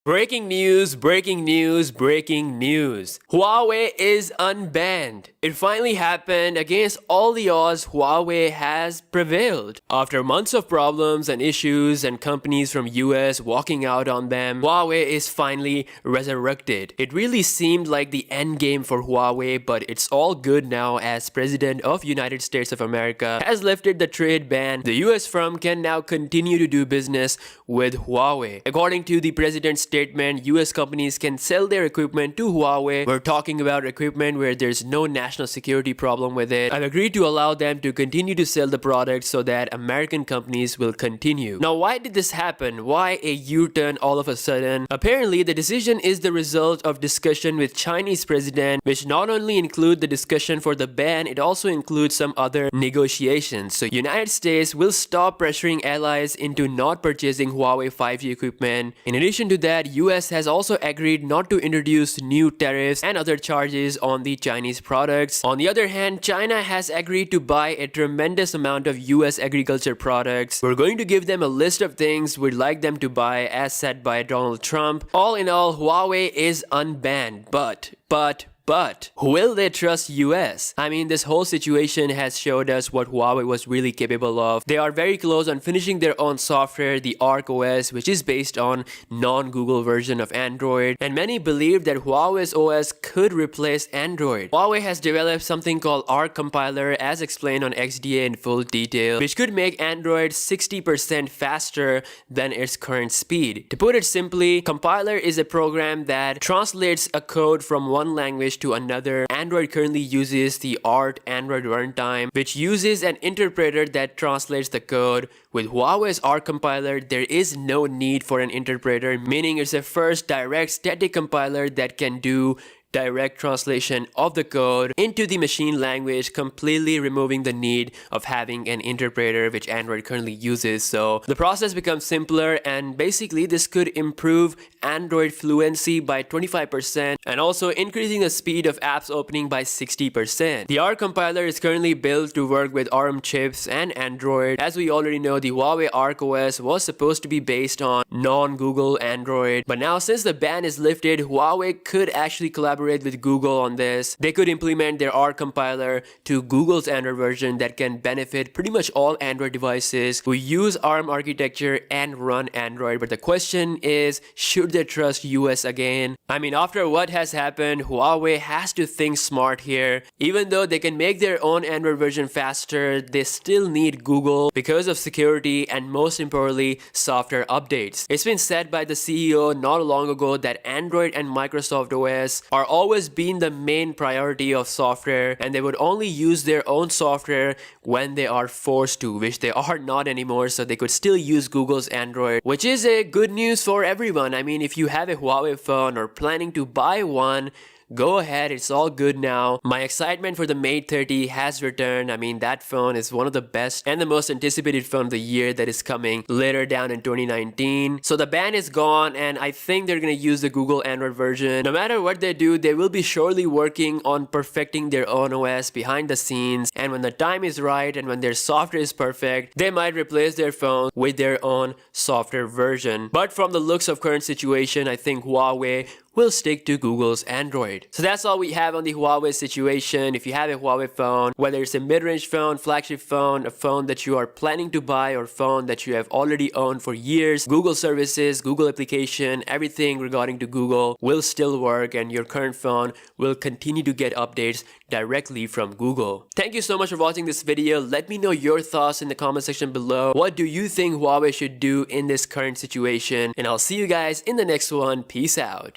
Breaking news, breaking news, breaking news. Huawei is unbanned. It finally happened. Against all the odds, Huawei has prevailed. After months of problems and issues and companies from US walking out on them, Huawei is finally resurrected. It really seemed like the end game for Huawei, but it's all good now as President of United States of America has lifted the trade ban. The US firm can now continue to do business with Huawei. According to the president's statement, US companies can sell their equipment to Huawei. We're talking about equipment where there's no national security problem with it. I've agreed to allow them to continue to sell the product so that American companies will continue. Now, why did this happen? Why a U-turn all of a sudden? Apparently, the decision is the result of discussion with Chinese president, which not only include the discussion for the ban, it also includes some other negotiations. So United States will stop pressuring allies into not purchasing Huawei 5G equipment. In addition to that, US has also agreed not to introduce new tariffs and other charges on the Chinese products. On the other hand, China has agreed to buy a tremendous amount of US agriculture products. We're going to give them a list of things we'd like them to buy as said by Donald Trump. All in all, Huawei is unbanned, but will they trust US? I mean, this whole situation has showed us what Huawei was really capable of. They are very close on finishing their own software, the Arc OS, which is based on non-Google version of Android. And many believe that Huawei's OS could replace Android. Huawei has developed something called Arc compiler as explained on XDA in full detail, which could make Android 60% faster than its current speed. To put it simply, compiler is a program that translates a code from one language to another. Android currently uses the ART Android runtime, which uses an interpreter that translates the code. With Huawei's ART compiler, there is no need for an interpreter, meaning it's the first direct static compiler that can do direct translation of the code into the machine language, completely removing the need of having an interpreter, which Android currently uses. So the process becomes simpler, and basically this could improve Android fluency by 25% and also increasing the speed of apps opening by 60%. The ARC compiler is currently built to work with ARM chips and Android. As we already know, the Huawei Arc OS was supposed to be based on non-Google Android, but now since the ban is lifted, Huawei could actually collaborate with Google on this. They could implement their ARC compiler to Google's Android version that can benefit pretty much all Android devices who use ARM architecture and run Android. But the question is, should they trust US again? I mean, after what has happened, Huawei has to think smart here. Even though they can make their own Android version faster, they still need Google because of security and most importantly, software updates. It's been said by the CEO not long ago that Android and Microsoft OS are always been the main priority of software, and they would only use their own software when they are forced to, which they are not anymore, so they could still use Google's Android, which is a good news for everyone. I mean, if you have a Huawei phone or planning to buy one, go ahead, it's all good now. My excitement for the Mate 30 has returned. I mean, that phone is one of the best and the most anticipated phone of the year that is coming later down in 2019. So the ban is gone, and I think they're gonna use the Google Android version. No matter what they do, they will be surely working on perfecting their own OS behind the scenes, and when the time is right and when their software is perfect, they might replace their phone with their own software version. But from the looks of current situation, I think Huawei will stick to Google's Android. So that's all we have on the Huawei situation. If you have a Huawei phone, whether it's a mid-range phone, flagship phone, a phone that you are planning to buy, or phone that you have already owned for years, Google services, Google application, everything regarding to Google will still work, and your current phone will continue to get updates directly from Google. Thank you so much for watching this video. Let me know your thoughts in the comment section below. What do you think Huawei should do in this current situation? And I'll see you guys in the next one. Peace out.